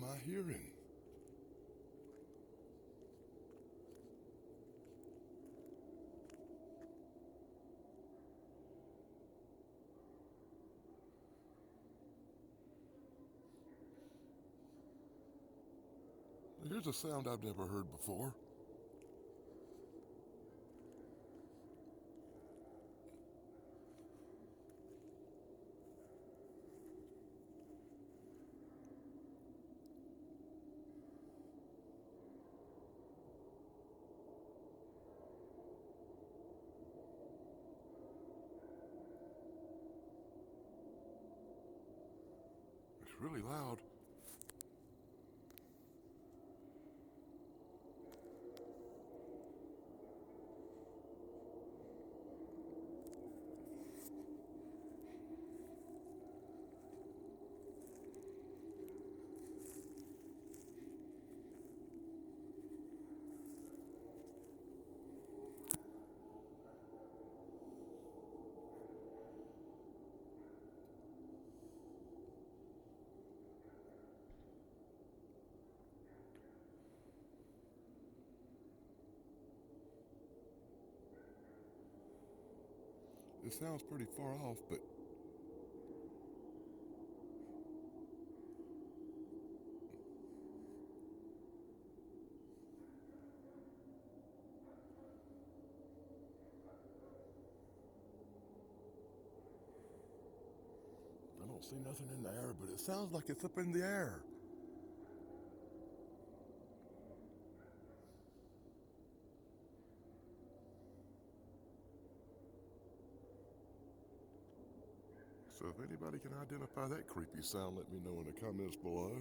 am I hearing? Here's a sound I've never heard before. It's really loud. It sounds pretty far off, but I don't see nothing in the air, but it sounds like it's up in the air. So if anybody can identify that creepy sound, let me know in the comments below.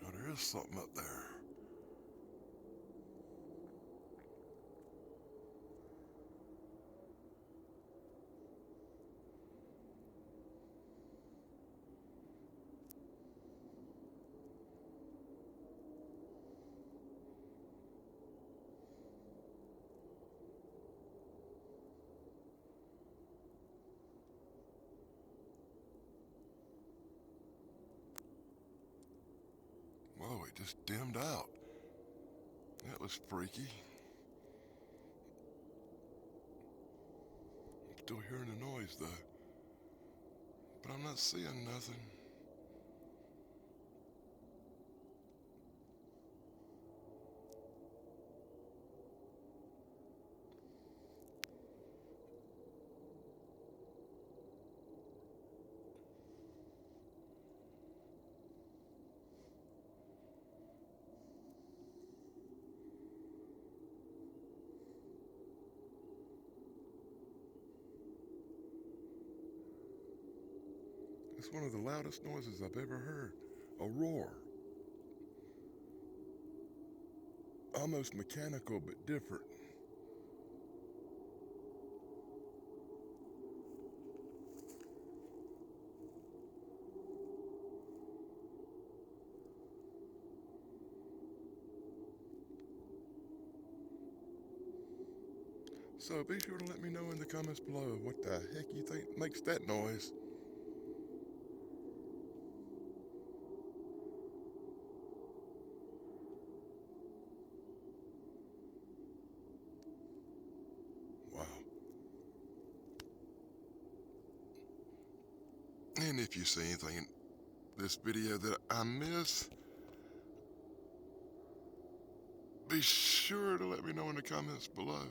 Oh, there is something up there. Whoa, it just dimmed out. That was freaky. I'm still hearing the noise though, but I'm not seeing nothing. It's one of the loudest noises I've ever heard. A roar. Almost mechanical, but different. So be sure to let me know in the comments below what the heck you think makes that noise. Wow. And if you see anything in this video that I miss, be sure to let me know in the comments below.